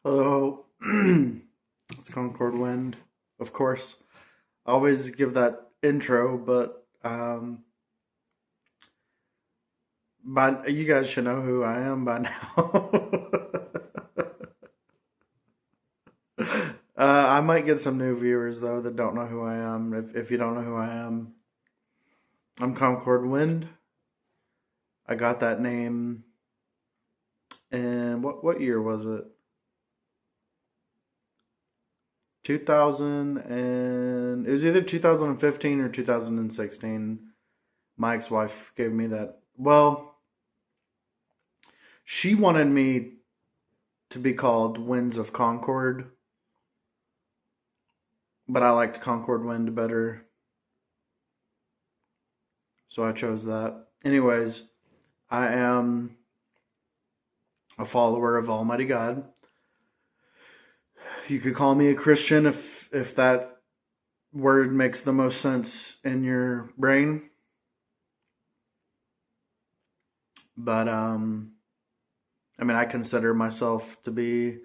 Hello, it's Concord Wind, of course. I always give that intro, but by you guys should know who I am by now. I might get some new viewers though that don't know who I am. If you don't know who I am, I'm Concord Wind. I got that name in what year was it? 2000 and it was either 2015 or 2016. My ex-wife gave me that. Well, she wanted me to be called Winds of Concord, but I liked Concord Wind better, so I chose that. Anyways, I am a follower of Almighty God. You could call me a Christian if that word makes the most sense in your brain. But I mean, I consider myself to be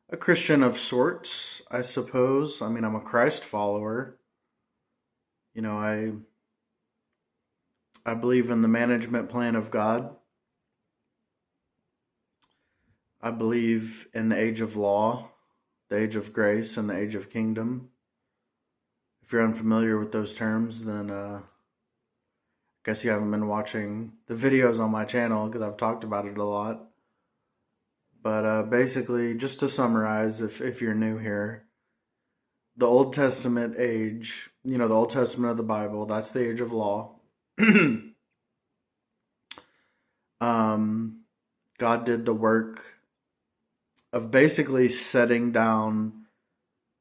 a Christian of sorts, I suppose. I mean, I'm a Christ follower. You know, I believe in the management plan of God. I believe in the age of law, the age of grace, and the age of kingdom. If you're unfamiliar with those terms, then I guess you haven't been watching the videos on my channel because I've talked about it a lot. But basically, just to summarize, if you're new here, the Old Testament age, you know, the Old Testament of the Bible, that's the age of law. God did the work of basically setting down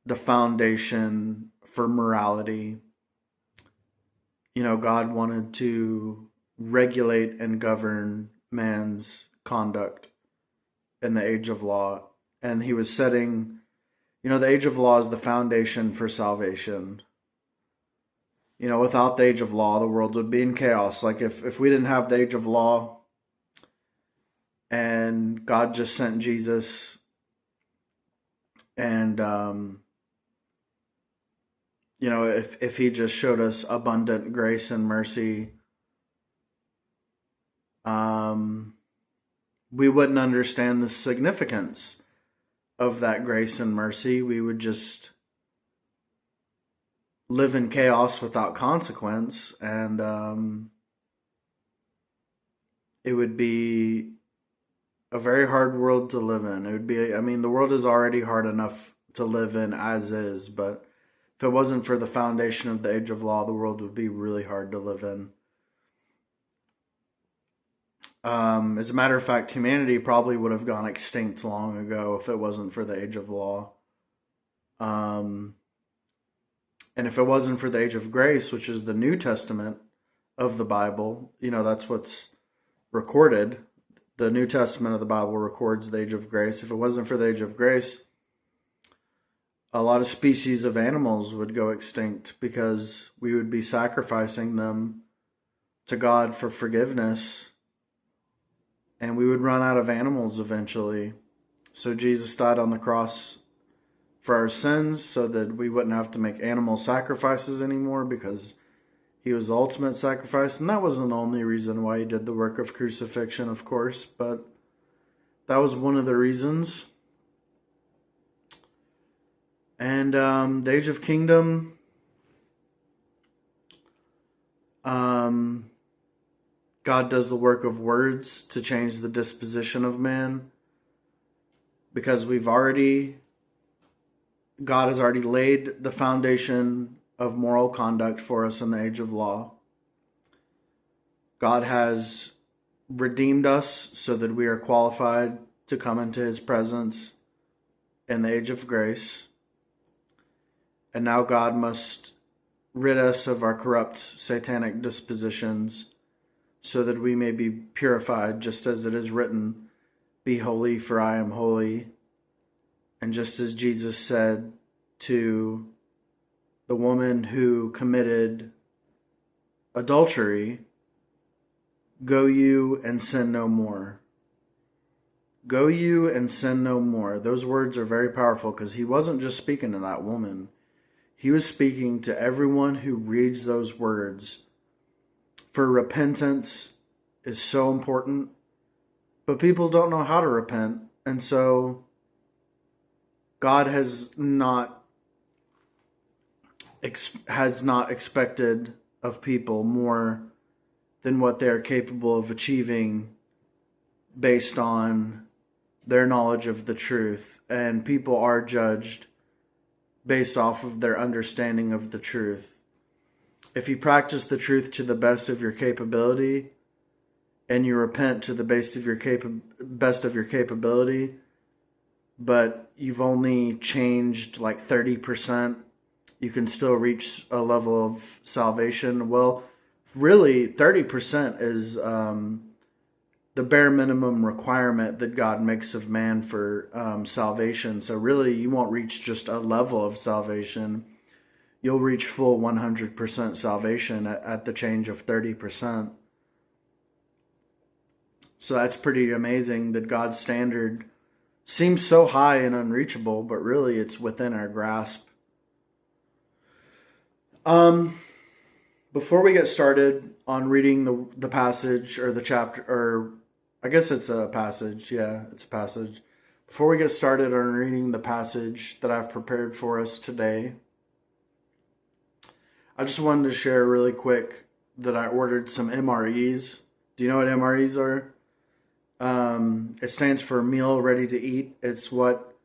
the foundation for morality. You know, God wanted to regulate and govern man's conduct in the age of law. And he was setting, you know, the age of law is the foundation for salvation. You know, without the age of law, the world would be in chaos. Like if we didn't have the age of law and God just sent Jesus and, you know, if he just showed us abundant grace and mercy, we wouldn't understand the significance of that grace and mercy. We would just live in chaos without consequence, and it would be a very hard world to live in. It would be, I mean, the world is already hard enough to live in as is, but if it wasn't for the foundation of the age of law, the world would be really hard to live in. As a matter of fact, humanity probably would have gone extinct long ago if it wasn't for the age of law. Um, and if it wasn't for the age of grace, which is the New Testament of the Bible, you know, that's what's recorded. The New Testament of the Bible records the age of grace. If it wasn't for the age of grace, a lot of species of animals would go extinct because we would be sacrificing them to God for forgiveness, and we would run out of animals eventually. So Jesus died on the cross for our sins so that we wouldn't have to make animal sacrifices anymore because he was the ultimate sacrifice. And that wasn't the only reason why he did the work of crucifixion, of course, but that was one of the reasons. And the age of kingdom, God does the work of words to change the disposition of man, because God has already laid the foundation of moral conduct for us in the age of law. God has redeemed us so that we are qualified to come into his presence in the age of grace. And now God must rid us of our corrupt satanic dispositions so that we may be purified, just as it is written, "Be holy, for I am holy." And just as Jesus said to the woman who committed adultery, "Go you and sin no more." Go you and sin no more. Those words are very powerful because he wasn't just speaking to that woman. He was speaking to everyone who reads those words. For repentance is so important, but people don't know how to repent. And so God has not expected of people more than what they're capable of achieving based on their knowledge of the truth. And people are judged based off of their understanding of the truth. If you practice the truth to the best of your capability and you repent to the best of your capability, but you've only changed like 30%, you can still reach a level of salvation. Well, really, 30% is the bare minimum requirement that God makes of man for salvation. So really, you won't reach just a level of salvation. You'll reach full 100% salvation at the change of 30%. So that's pretty amazing that God's standard seems so high and unreachable, but really it's within our grasp. Before we get started on reading the passage or the chapter, or I guess it's a passage. Yeah, it's a passage. Before we get started on reading the passage that I've prepared for us today, I just wanted to share really quick that I ordered some MREs. Do you know what MREs are? It stands for meal ready to eat. It's what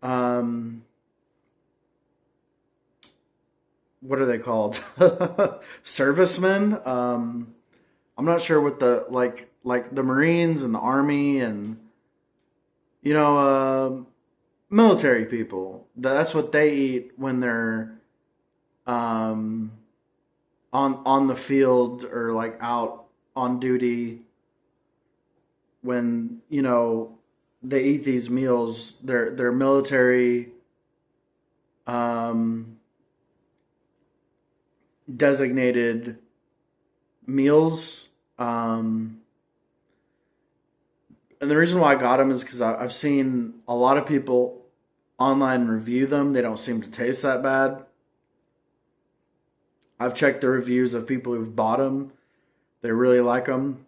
are they called? Servicemen. I'm not sure what the like the Marines and the Army and military people. That's what they eat when they're on the field or like out on duty. When they eat these meals, they're military designated meals. And the reason why I got them is because I've seen a lot of people online review them. They don't seem to taste that bad. I've checked the reviews of people who've bought them. They really like them.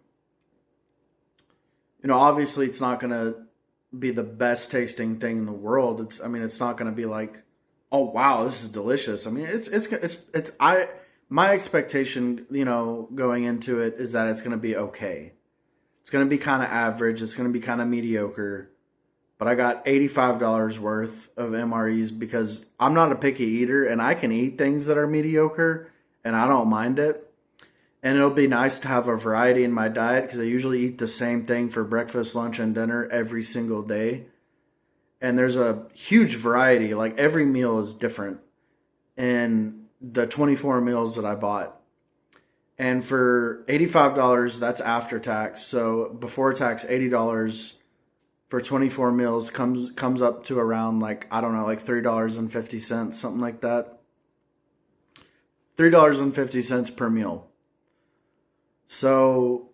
Obviously it's not going to be the best tasting thing in the world. It's not going to be like, oh wow, this is delicious. My expectation, going into it is that it's going to be okay. It's going to be kind of average. It's going to be kind of mediocre. But I got $85 worth of MREs because I'm not a picky eater and I can eat things that are mediocre and I don't mind it. And it'll be nice to have a variety in my diet because I usually eat the same thing for breakfast, lunch, and dinner every single day. And there's a huge variety. Like every meal is different in the 24 meals that I bought. And for $85, that's after tax. So before tax, $80 for 24 meals comes up to around like $3.50, something like that. $3.50 per meal. So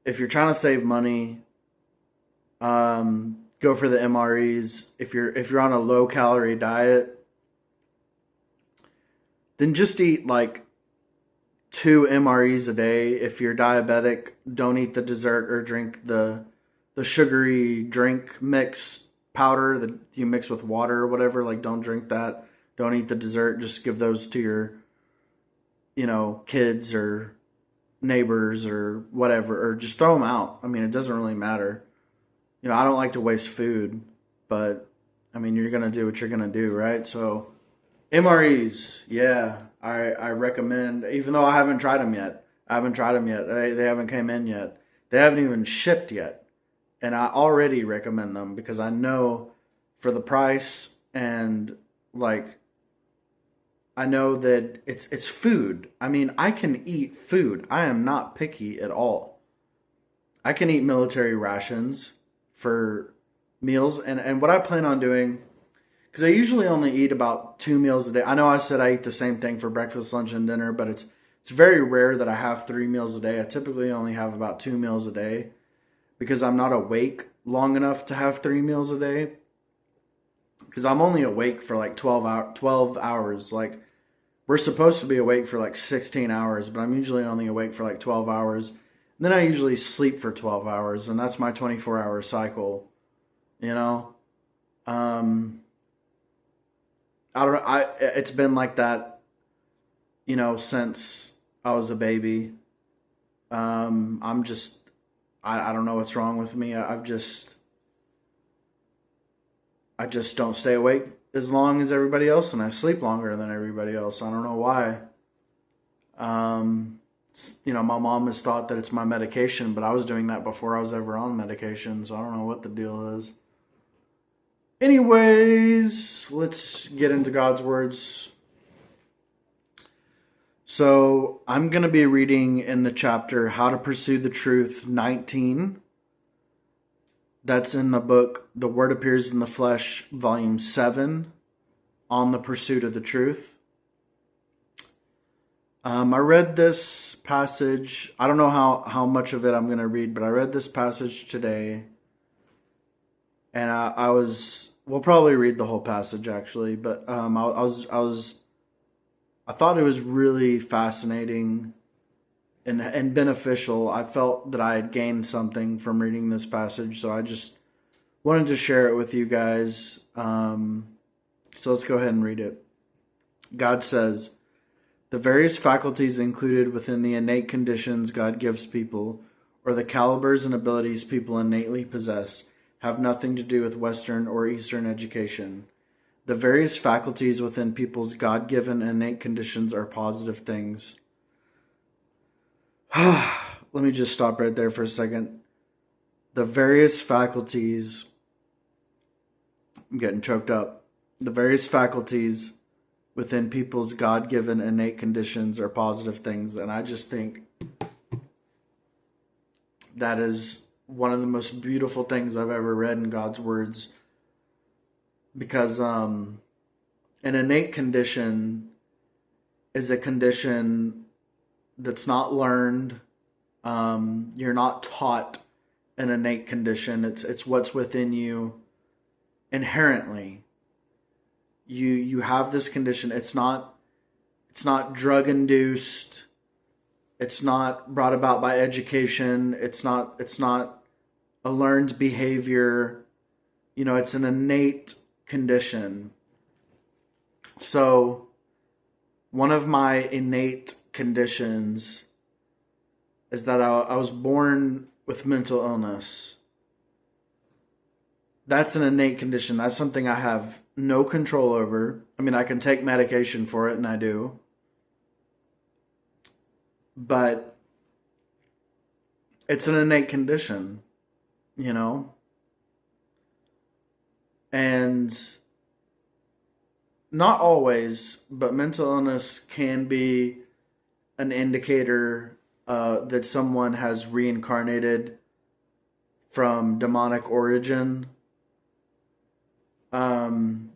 if you're trying to save money, go for the MREs. If you're on a low calorie diet, then just eat like 2 MREs a day. If you're diabetic, don't eat the dessert or drink the sugary drink mix powder that you mix with water or whatever. Like, don't drink that. Don't eat the dessert. Just give those to your, kids or neighbors or whatever, or just throw them out. It doesn't really matter. I don't like to waste food, but you're going to do what you're going to do, right? So MREs, yeah, I recommend, even though I haven't tried them yet. They haven't came in yet. They haven't even shipped yet. And I already recommend them because I know for the price and I know that it's food. I can eat food. I am not picky at all. I can eat military rations for meals. And what I plan on doing, because I usually only eat about 2 meals a day. I know I said I eat the same thing for breakfast, lunch, and dinner, but it's very rare that I have 3 meals a day. I typically only have about 2 meals a day because I'm not awake long enough to have 3 meals a day. Because I'm only awake for like 12 hours. Like, we're supposed to be awake for like 16 hours, but I'm usually only awake for like 12 hours. And then I usually sleep for 12 hours, and that's my 24-hour cycle, you know? I don't know. It's been like that, since I was a baby. I'm just, I don't know what's wrong with me. I just don't stay awake as long as everybody else, and I sleep longer than everybody else. I don't know why. My mom has thought that it's my medication, but I was doing that before I was ever on medication, so I don't know what the deal is. Anyways, let's get into God's words. So I'm going to be reading in the chapter How to Pursue the Truth 19. That's in the book The Word Appears in the Flesh, Volume 7, On the Pursuit of the Truth. I read this passage. I don't know how much of it I'm going to read, but I read this passage today. And we'll probably read the whole passage actually, but I thought it was really fascinating and beneficial. I felt that I had gained something from reading this passage, so I just wanted to share it with you guys. So let's go ahead and read it. God says, "The various faculties included within the innate conditions God gives people, or the calibers and abilities people innately possess, have nothing to do with Western or Eastern education. The various faculties within people's God-given innate conditions are positive things." Let me just stop right there for a second. The various faculties, I'm getting choked up. The various faculties within people's God-given innate conditions are positive things. And I just think that is one of the most beautiful things I've ever read in God's words. Because an innate condition is a condition that's not learned. You're not taught an innate condition. It's what's within you inherently. You have this condition. It's not drug induced. It's not brought about by education. It's not a learned behavior. It's an innate condition. So one of my innate conditions is that I was born with mental illness. That's an innate condition. That's something I have no control over. I mean, I can take medication for it, and I do. But it's an innate condition, And not always, but mental illness can be an indicator that someone has reincarnated from demonic origin. And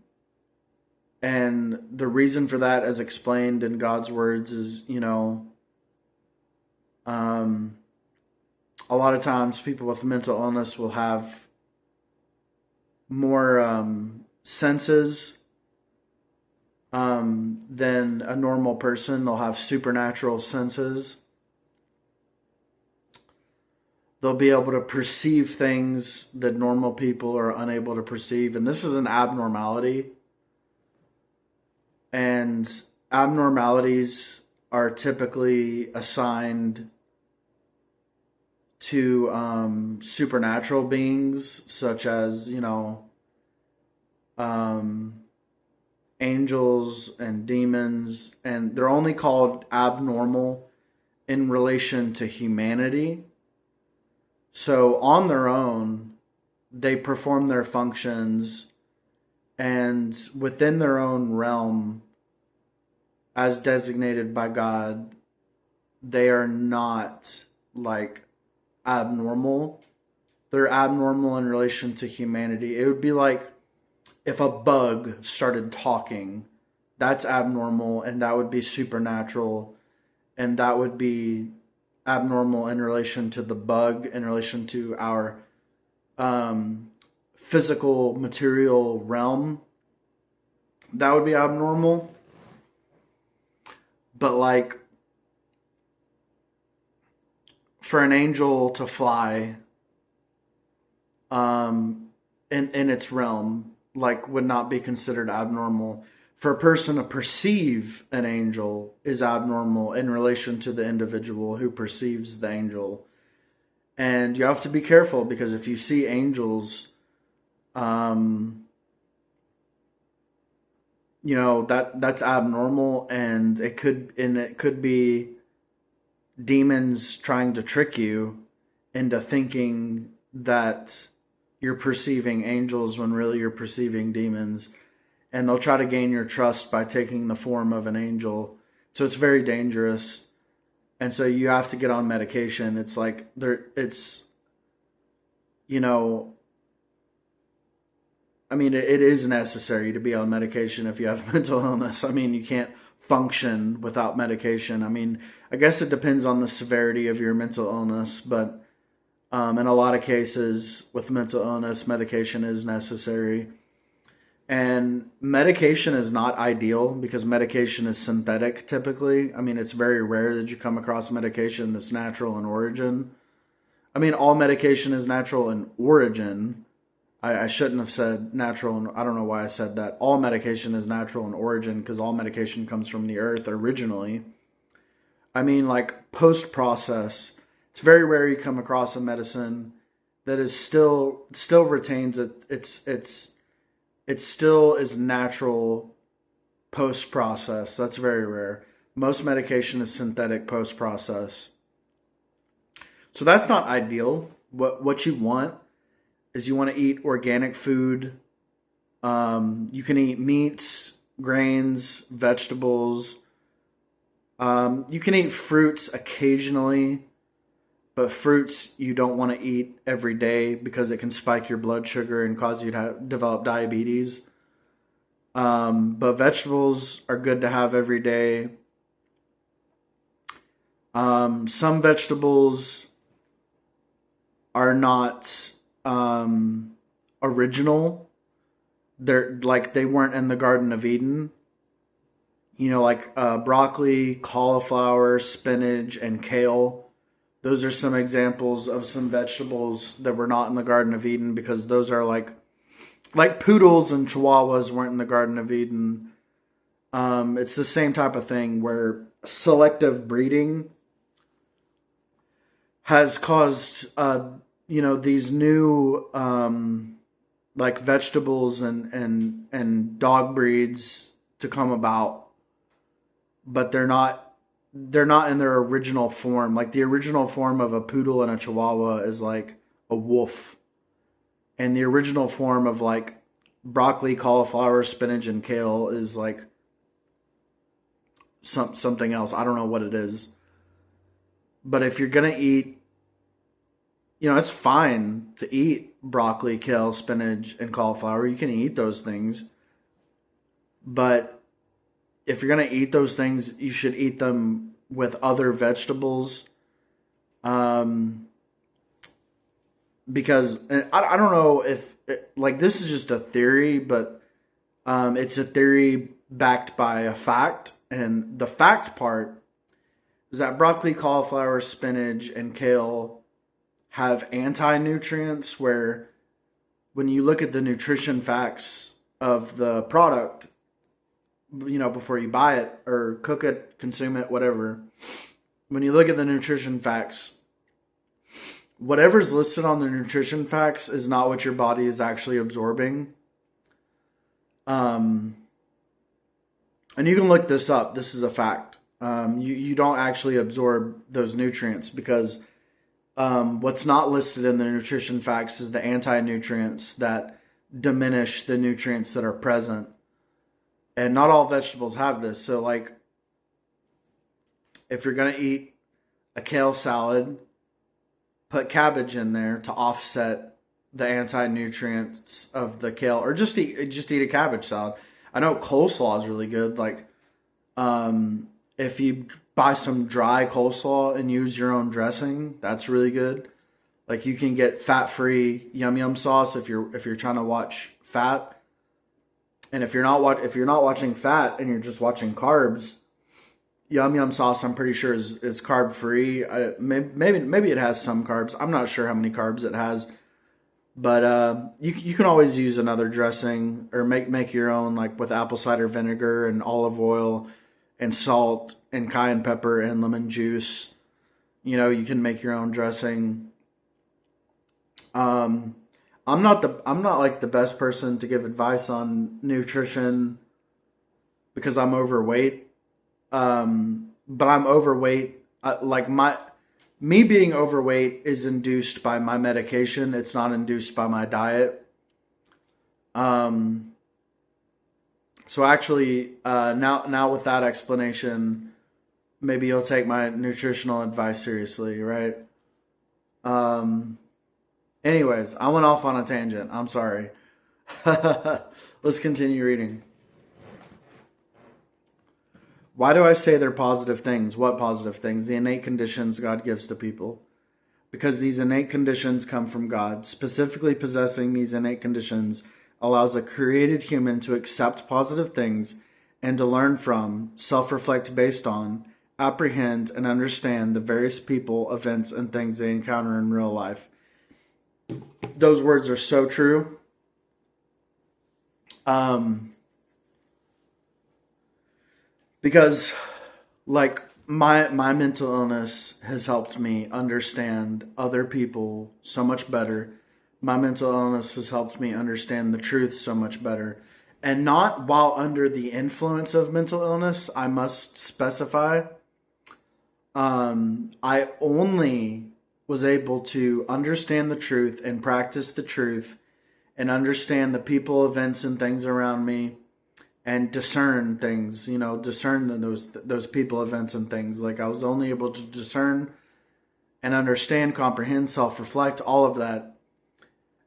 the reason for that, as explained in God's words, is, a lot of times people with mental illness will have more senses than a normal person. They'll have supernatural senses. They'll be able to perceive things that normal people are unable to perceive. And this is an abnormality. And abnormalities are typically assigned to supernatural beings, such as, angels and demons. And they're only called abnormal in relation to humanity. So on their own, they perform their functions, and within their own realm, as designated by God, they are not like abnormal. They're abnormal in relation to humanity. It would be like if a bug started talking. That's abnormal, and that would be supernatural, and that would be abnormal in relation to the bug, in relation to our physical material realm. That would be abnormal. But like for an angel to fly in its realm, like would not be considered abnormal. For a person to perceive an angel is abnormal in relation to the individual who perceives the angel. And you have to be careful, because if you see angels, that's abnormal, and it could be demons trying to trick you into thinking that you're perceiving angels when really you're perceiving demons. And they'll try to gain your trust by taking the form of an angel. So it's very dangerous. And so you have to get on medication. It's like it is necessary to be on medication if you have mental illness. I mean, you can't function without medication. I mean, I guess it depends on the severity of your mental illness, but in a lot of cases with mental illness, medication is necessary. And medication is not ideal because medication is synthetic typically. I mean, it's very rare that you come across medication that's natural in origin. I mean, all medication is natural in origin. I shouldn't have said natural. I don't know why I said that. All medication is natural in origin because all medication comes from the earth originally. I mean, like post-process, it's very rare you come across a medicine that is still retains it still is natural post-process. That's very rare. Most medication is synthetic post-process. So that's not ideal. What you want is you want to eat organic food. You can eat meats, grains, vegetables. You can eat fruits occasionally, but fruits you don't want to eat every day because it can spike your blood sugar and cause you to develop diabetes. But vegetables are good to have every day. Some vegetables are not original. They're like they weren't in the Garden of Eden. Like broccoli, cauliflower, spinach, and kale. Those are some examples of some vegetables that were not in the Garden of Eden because those are like poodles and chihuahuas weren't in the Garden of Eden. It's the same type of thing where selective breeding has caused, these new, like vegetables and dog breeds to come about, but they're not in their original form. Like the original form of a poodle and a chihuahua is like a wolf. And the original form of like broccoli, cauliflower, spinach, and kale is like something else. I don't know what it is. But if you're going to eat, it's fine to eat broccoli, kale, spinach, and cauliflower. You can eat those things. But if you're going to eat those things, you should eat them with other vegetables. Because I don't know if, this is just a theory, but it's a theory backed by a fact. And the fact part is that broccoli, cauliflower, spinach, and kale have anti-nutrients where when you look at the nutrition facts of the product, before you buy it or cook it, consume it, whatever, when you look at the nutrition facts, whatever's listed on the nutrition facts is not what your body is actually absorbing. And you can look this up. This is a fact. You don't actually absorb those nutrients because what's not listed in the nutrition facts is the anti-nutrients that diminish the nutrients that are present. And not all vegetables have this. So like, if you're going to eat a kale salad, put cabbage in there to offset the anti-nutrients of the kale, or just eat a cabbage salad. I know coleslaw is really good. Like, if you buy some dry coleslaw and use your own dressing. That's really good. Like you can get fat-free yum yum sauce if you're trying to watch fat. And if you're not watching fat and you're just watching carbs, yum yum sauce I'm pretty sure is carb free. Maybe it has some carbs. I'm not sure how many carbs it has. But you can always use another dressing or make your own, like with apple cider vinegar and olive oil and salt and cayenne pepper and lemon juice. You know, you can make your own dressing. I'm not like the best person to give advice on nutrition because I'm overweight. But I'm overweight. Me being overweight is induced by my medication. It's not induced by my diet. So actually, now with that explanation, maybe you'll take my nutritional advice seriously, right? Anyways, I went off on a tangent. I'm sorry. Let's continue reading. Why do I say they're positive things? What positive things? The innate conditions God gives to people. Because these innate conditions come from God. Specifically possessing these innate conditions allows a created human to accept positive things and to learn from, self-reflect based on, apprehend, and understand the various people, events, and things they encounter in real life. Those words are so true. Because like my mental illness has helped me understand other people so much better. My mental illness has helped me understand the truth so much better. And not while under the influence of mental illness, I must specify. I only was able to understand the truth and practice the truth and understand the people, events, and things around me and discern things, discern those people, events, and things. Like I was only able to discern and understand, comprehend, self-reflect, all of that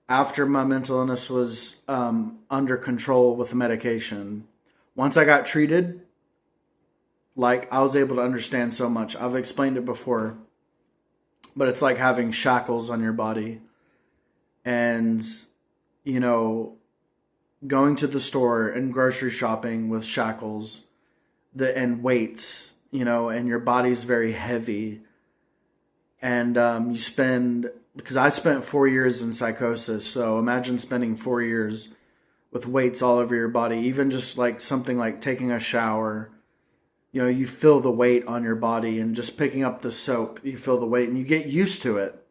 after my mental illness was under control with medication. Once I got treated, like I was able to understand so much. I've explained it before, but it's like having shackles on your body and, going to the store and grocery shopping with shackles and weights, and your body's very heavy. And because I spent 4 years in psychosis, so imagine spending 4 years with weights all over your body, even just like something like taking a shower. You feel the weight on your body, and just picking up the soap, you feel the weight, and you get used to it.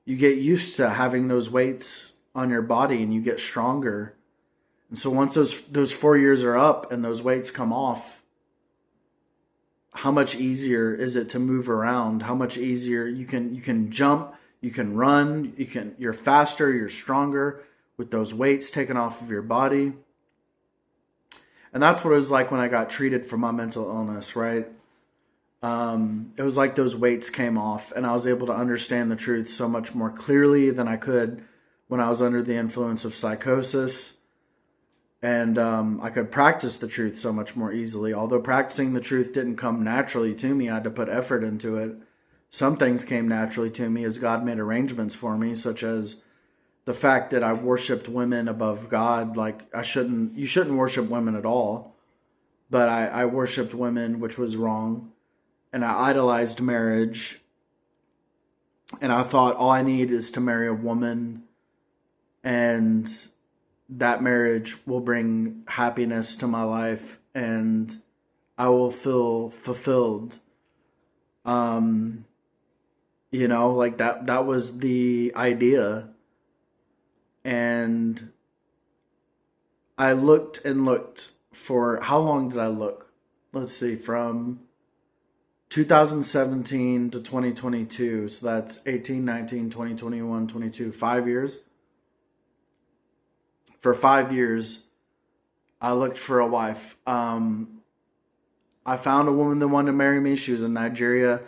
You get used to having those weights on your body, and you get stronger. And so once those 4 years are up and those weights come off, how much easier is it to move around? How much easier you can jump, you can run, you're faster, you're stronger with those weights taken off of your body. And that's what it was like when I got treated for my mental illness, right? It was like those weights came off and I was able to understand the truth so much more clearly than I could when I was under the influence of psychosis. And I could practice the truth so much more easily. Although practicing the truth didn't come naturally to me, I had to put effort into it. Some things came naturally to me as God made arrangements for me, such as the fact that I worshipped women above God. Like you shouldn't worship women at all. But I worshipped women, which was wrong. And I idolized marriage. And I thought all I need is to marry a woman. And that marriage will bring happiness to my life. And I will feel fulfilled. Like that was the idea. And I looked and looked for, how long did I look? Let's see, from 2017 to 2022. So that's 18, 19, 20, 21, 22, 5 years. For 5 years, I looked for a wife. I found a woman that wanted to marry me. She was in Nigeria.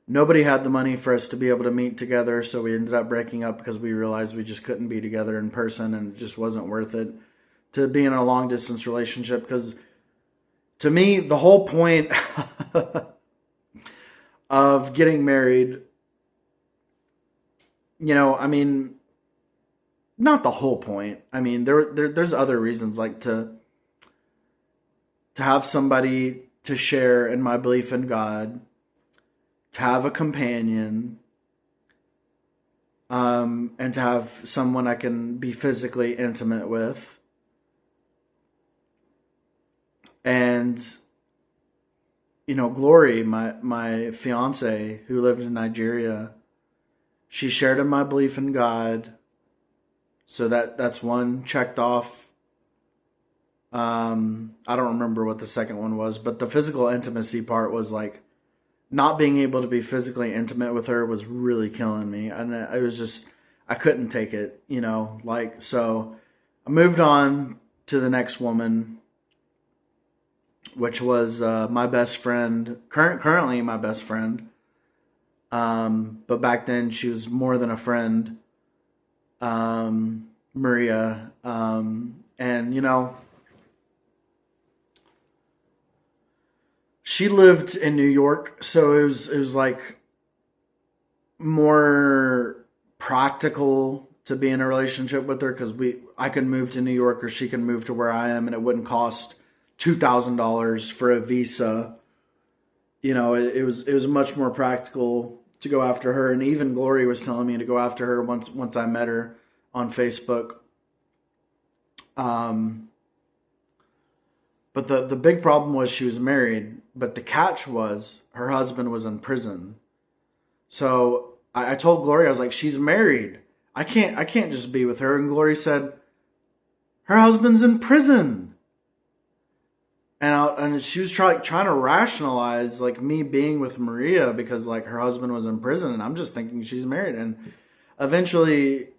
Nobody had the money for us to be able to meet together, so we ended up breaking up because we realized we just couldn't be together in person, and it just wasn't worth it to be in a long-distance relationship. Because to me, the whole point of getting married, I mean, not the whole point. I mean, there's other reasons, like to have somebody to share in my belief in God, to have a companion, and to have someone I can be physically intimate with. And Glory, my fiance who lived in Nigeria, she shared in my belief in God. So that's one checked off. I don't remember what the second one was, but the physical intimacy part was like not being able to be physically intimate with her was really killing me. And it was just, I couldn't take it, like, so I moved on to the next woman, which was my best friend, currently my best friend. But back then she was more than a friend, Maria. And she lived in New York, so it was like more practical to be in a relationship with her because I could move to New York or she can move to where I am, and it wouldn't cost $2,000 for a visa. It was much more practical to go after her, and even Glory was telling me to go after her once I met her on Facebook. But the big problem was she was married, but the catch was her husband was in prison. So I told Glory, I was like, she's married. I can't just be with her. And Glory said, her husband's in prison. And she was trying to rationalize like me being with Maria because like her husband was in prison, and I'm just thinking she's married. And eventually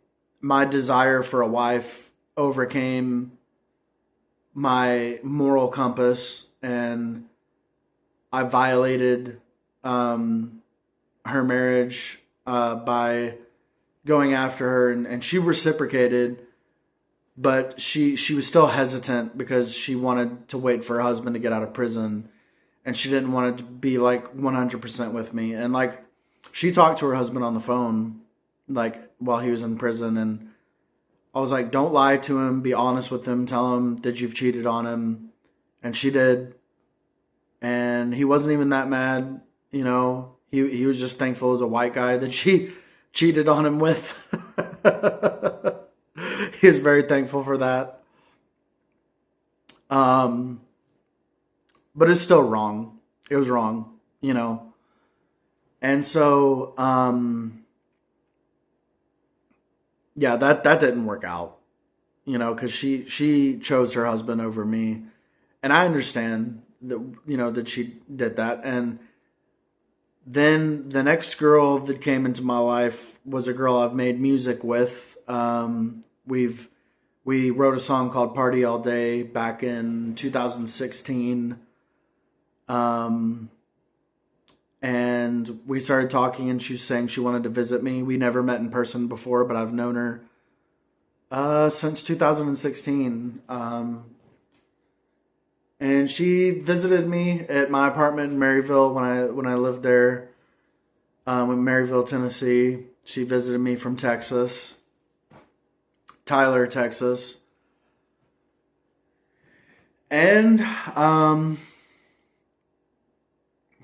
my desire for a wife overcame my moral compass, and I violated her marriage by going after her, and she reciprocated, but she was still hesitant because she wanted to wait for her husband to get out of prison, and she didn't want to be like 100% with me. And like she talked to her husband on the phone like while he was in prison, and I was like, don't lie to him, be honest with him, tell him that you've cheated on him. And she did. And he wasn't even that mad, he was just thankful as a white guy that she cheated on him with. He was very thankful for that. But it's still wrong. It was wrong, And so, yeah, that didn't work out, because she chose her husband over me, and I understand that that she did that. And then the next girl that came into my life was a girl I've made music with. We wrote a song called "Party All Day" back in 2016, and we started talking, and she was saying she wanted to visit me. We never met in person before, but I've known her since 2016. And she visited me at my apartment in Maryville when I lived there, in Maryville, Tennessee. She visited me from Texas, Tyler, Texas. And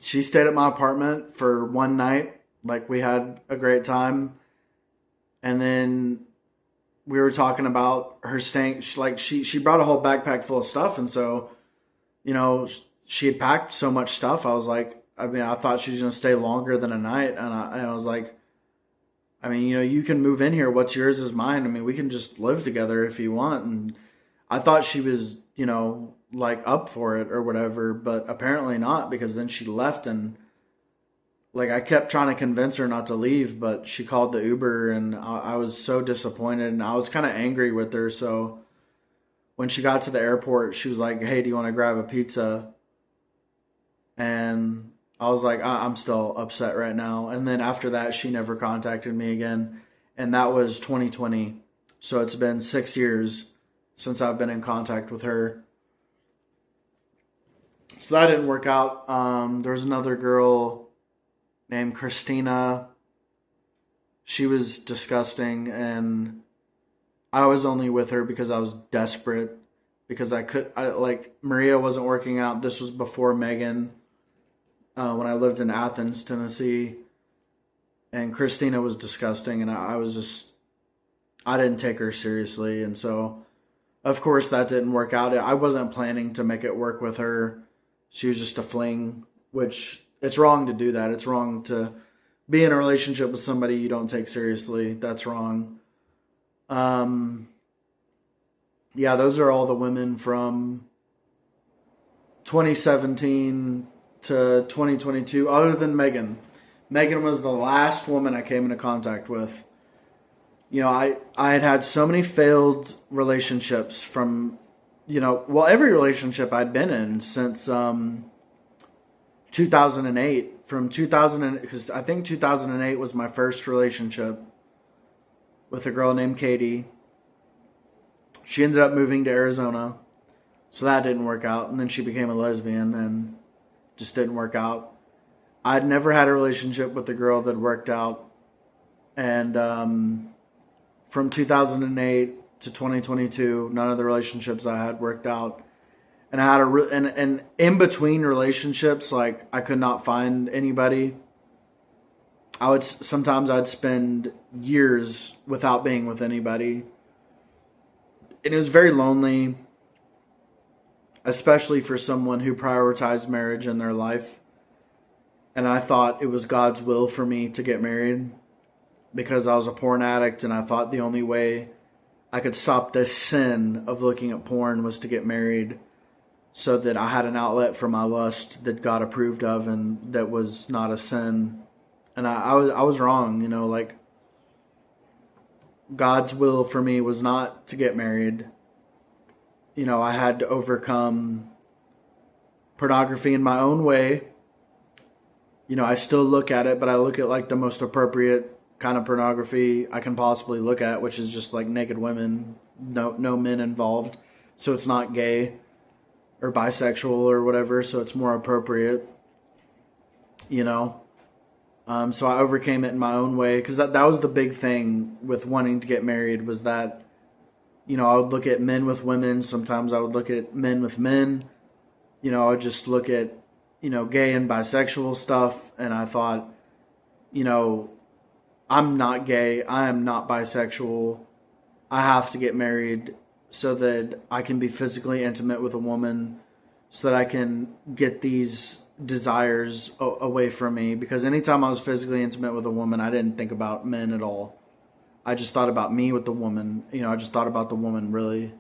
she stayed at my apartment for one night. Like, we had a great time. And then we were talking about her staying. She brought a whole backpack full of stuff. And so, she had packed so much stuff. I was like, I thought she was going to stay longer than a night. And I was like, you can move in here. What's yours is mine. We can just live together if you want. And I thought she was, like up for it or whatever, but apparently not, because then she left, and like I kept trying to convince her not to leave, but she called the Uber, and I was so disappointed, and I was kind of angry with her. So when she got to the airport, she was like, "Hey, do you want to grab a pizza?" And I was like, I'm still upset right now. And then after that, she never contacted me again, and that was 2020. So it's been 6 years since I've been in contact with her. So that didn't work out. There was another girl named Christina. She was disgusting, and I was only with her because I was desperate. Because Maria wasn't working out. This was before Megan, when I lived in Athens, Tennessee. And Christina was disgusting, and I was just, I didn't take her seriously. And so, of course, that didn't work out. I wasn't planning to make it work with her. She was just a fling, which it's wrong to do that. It's wrong to be in a relationship with somebody you don't take seriously. That's wrong. Um, yeah, those are all the women from 2017 to 2022, other than Megan. Megan was the last woman I came into contact with. I had had so many failed relationships from, every relationship I'd been in since 2008. From 2000, because I think 2008 was my first relationship with a girl named Katie. She ended up moving to Arizona, so that didn't work out. And then she became a lesbian and just didn't work out. I'd never had a relationship with a girl that worked out. And from 2008 to 2022, none of the relationships I had worked out. And I had and in between relationships, like, I could not find anybody. Sometimes I'd spend years without being with anybody. And it was very lonely, especially for someone who prioritized marriage in their life. And I thought it was God's will for me to get married because I was a porn addict, and I thought the only way I could stop this sin of looking at porn was to get married, so that I had an outlet for my lust that God approved of and that was not a sin. And I was wrong, like, God's will for me was not to get married. I had to overcome pornography in my own way. I still look at it, but I look at, like, the most appropriate kind of pornography I can possibly look at, which is just, like, naked women, no men involved. So it's not gay or bisexual or whatever, so it's more appropriate, So I overcame it in my own way, because that was the big thing with wanting to get married, was that, I would look at men with women. Sometimes I would look at men with men. I would just look at, gay and bisexual stuff, and I thought, I'm not gay, I am not bisexual, I have to get married so that I can be physically intimate with a woman, so that I can get these desires away from me. Because anytime I was physically intimate with a woman, I didn't think about men at all. I just thought about me with the woman. I just thought about the woman, really.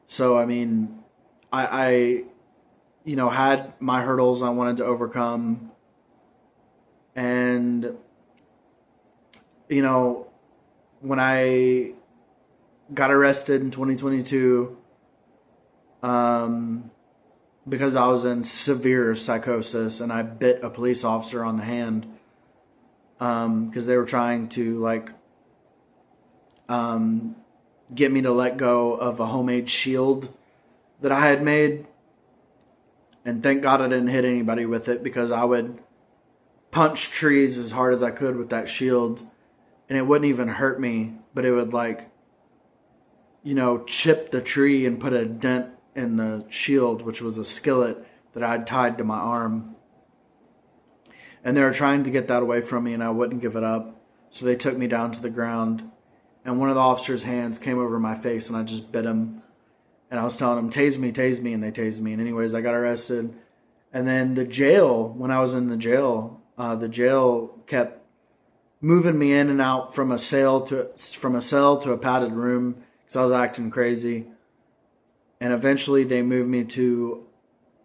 So, I mean, I had my hurdles I wanted to overcome. And, when I got arrested in 2022, because I was in severe psychosis, and I bit a police officer on the hand, because they were trying to, like, get me to let go of a homemade shield that I had made. And thank God I didn't hit anybody with it, because I would punch trees as hard as I could with that shield, and it wouldn't even hurt me, but it would, like, chip the tree and put a dent in the shield, which was a skillet that I'd tied to my arm. And they were trying to get that away from me, and I wouldn't give it up. So they took me down to the ground, and one of the officer's hands came over my face, and I just bit him. And I was telling them, tase me, and they tased me. And anyways, I got arrested. And then the jail, when I was in the jail kept moving me in and out from a cell to a padded room, because I was acting crazy. And eventually they moved me to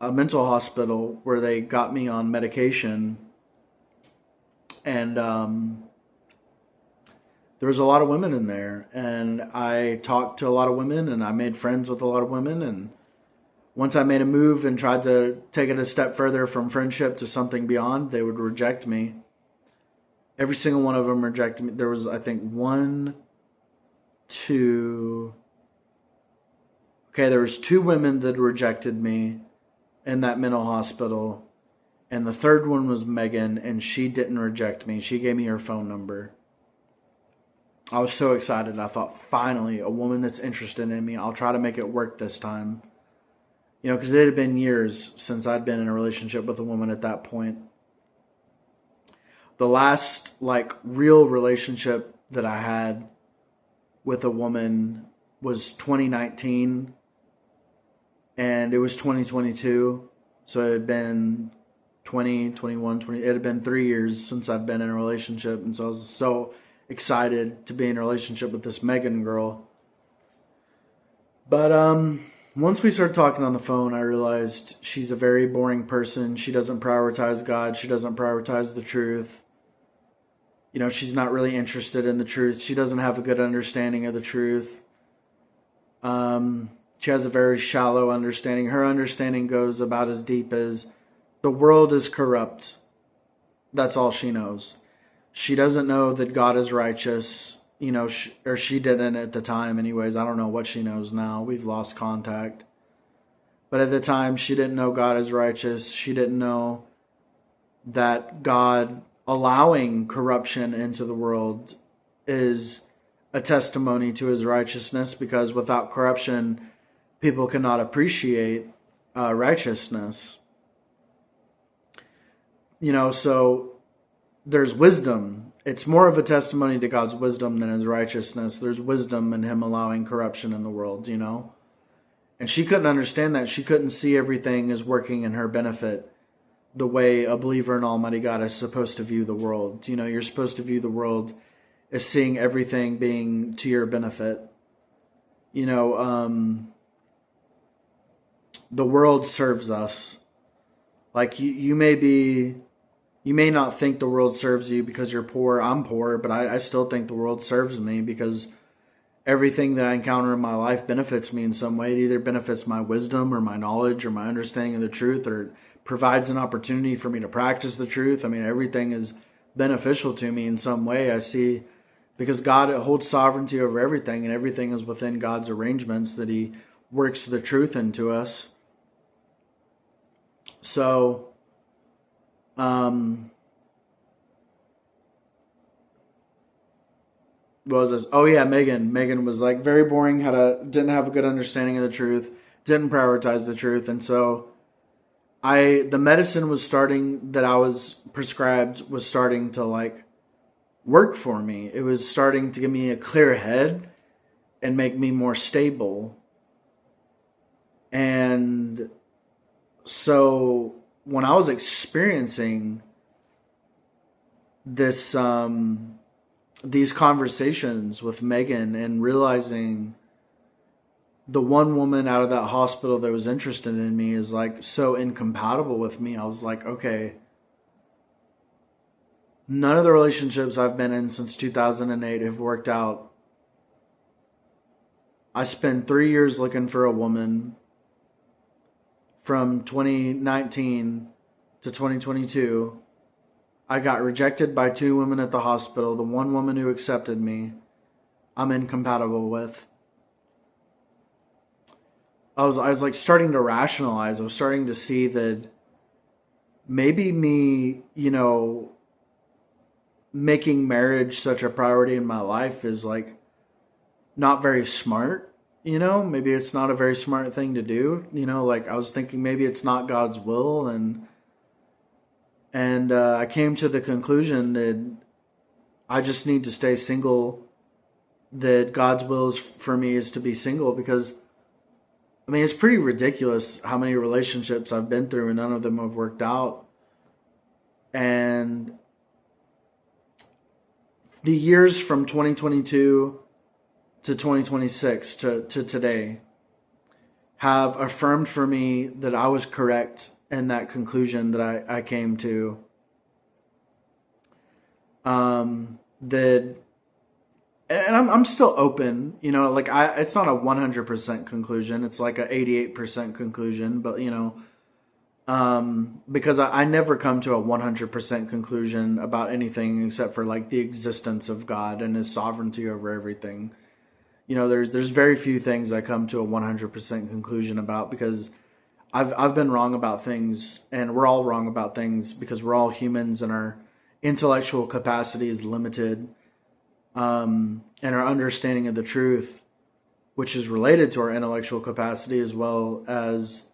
a mental hospital where they got me on medication. And there was a lot of women in there. And I talked to a lot of women, and I made friends with a lot of women. And once I made a move and tried to take it a step further from friendship to something beyond, they would reject me. Every single one of them rejected me. There was, I think, there was 2 women that rejected me in that mental hospital. And the third one was Megan, and she didn't reject me. She gave me her phone number. I was so excited. I thought, finally, a woman that's interested in me. I'll try to make it work this time. You know, because it had been years since I'd been in a relationship with a woman at that point. The last, like, real relationship that I had with a woman was 2019, and it was 2022. So it had been 20, 21, 20. It had been 3 years since I'd been in a relationship, and so I was so excited to be in a relationship with this Megan girl. But once we started talking on the phone, I realized she's a very boring person. She doesn't prioritize God. She doesn't prioritize the truth. You know, she's not really interested in the truth. She doesn't have a good understanding of the truth. She has a very shallow understanding. Her understanding goes about as deep as the world is corrupt. That's all she knows. She doesn't know that God is righteous, you know, or she didn't at the time anyways. I don't know what she knows now. We've lost contact. But at the time, she didn't know God is righteous. She didn't know that God allowing corruption into the world is a testimony to his righteousness, because without corruption, people cannot appreciate righteousness. You know, so there's wisdom. It's more of a testimony to God's wisdom than his righteousness. There's wisdom in him allowing corruption in the world, you know. And she couldn't understand that. She couldn't see everything as working in her benefit the way a believer in Almighty God is supposed to view the world. You know, you're supposed to view the world as seeing everything being to your benefit. You know, the world serves us. Like you may not think the world serves you because you're poor. I'm poor, but I still think the world serves me, because everything that I encounter in my life benefits me in some way. It either benefits my wisdom or my knowledge or my understanding of the truth, or provides an opportunity for me to practice the truth. I mean, everything is beneficial to me in some way. I see, because God holds sovereignty over everything, and everything is within God's arrangements that he works the truth into us. So, what was this? Oh yeah, Megan. Megan was like very boring, didn't have a good understanding of the truth, didn't prioritize the truth. And so the medicine was starting, that I was prescribed, was starting to like work for me. It was starting to give me a clear head and make me more stable. And so when I was experiencing this, these conversations with Megan, and realizing the one woman out of that hospital that was interested in me is like so incompatible with me, I was like, okay, none of the relationships I've been in since 2008 have worked out. I spent 3 years looking for a woman from 2019 to 2022. I got rejected by 2 women at the hospital. The one woman who accepted me, I'm incompatible with. I was like starting to rationalize. I was starting to see that maybe me, you know, making marriage such a priority in my life is like not very smart. You know, maybe it's not a very smart thing to do. You know, like I was thinking maybe it's not God's will, and I came to the conclusion that I just need to stay single. That God's will is for me is to be single, because I mean, it's pretty ridiculous how many relationships I've been through and none of them have worked out. And the years from 2022 to 2026 to today have affirmed for me that I was correct in that conclusion that I came to. That, and I'm still open, you know, like it's not a 100% conclusion. It's like a 88% conclusion, but you know, because I never come to a 100% conclusion about anything except for like the existence of God and his sovereignty over everything. You know, there's very few things I come to a 100% conclusion about, because I've been wrong about things, and we're all wrong about things because we're all humans and our intellectual capacity is limited, and our understanding of the truth, which is related to our intellectual capacity as well as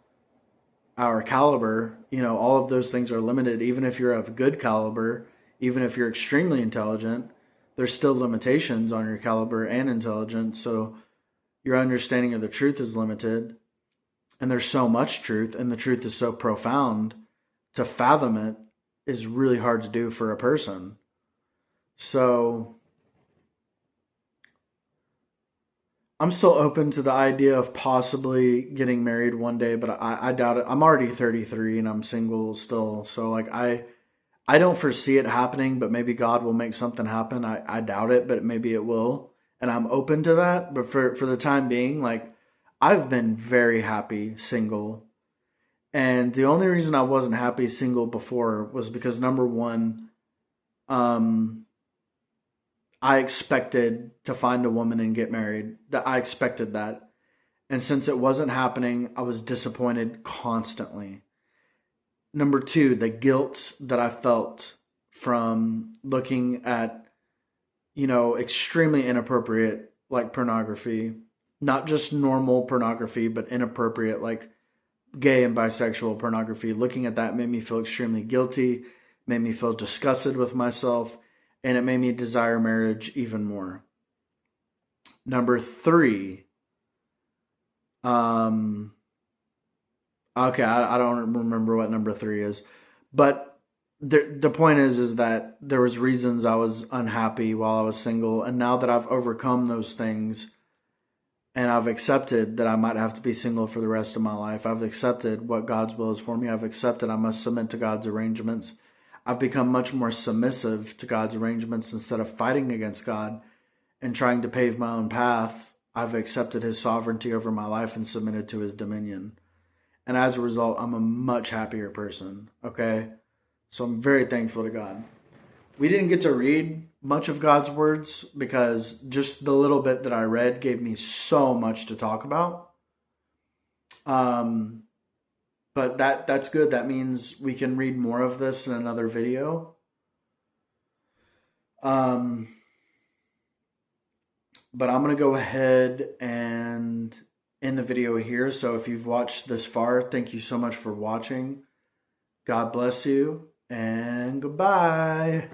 our caliber, all of those things are limited. Even if you're of good caliber, even if you're extremely intelligent, there's still limitations on your caliber and intelligence. So your understanding of the truth is limited. And there's so much truth, and the truth is so profound, to fathom it is really hard to do for a person. So I'm still open to the idea of possibly getting married one day, but I doubt it. I'm already 33 and I'm single still. So like I don't foresee it happening, but maybe God will make something happen. I doubt it, but maybe it will. And I'm open to that. But for the time being, like, I've been very happy single. And the only reason I wasn't happy single before was because number one, um, I expected to find a woman and get married. That I expected that. And since it wasn't happening, I was disappointed constantly. Number two, the guilt that I felt from looking at, extremely inappropriate, like pornography, not just normal pornography, but inappropriate, like gay and bisexual pornography. Looking at that made me feel extremely guilty, made me feel disgusted with myself, and it made me desire marriage even more. Number three, um, okay, I don't remember what number three is, but the point is that there was reasons I was unhappy while I was single, and now that I've overcome those things, and I've accepted that I might have to be single for the rest of my life. I've accepted what God's will is for me. I've accepted I must submit to God's arrangements. I've become much more submissive to God's arrangements instead of fighting against God and trying to pave my own path. I've accepted his sovereignty over my life and submitted to his dominion. And as a result, I'm a much happier person, okay? So I'm very thankful to God. We didn't get to read much of God's words because just the little bit that I read gave me so much to talk about. But that's good. That means we can read more of this in another video. Um, but I'm going to go ahead and end the video here. So if you've watched this far, thank you so much for watching. God bless you and goodbye.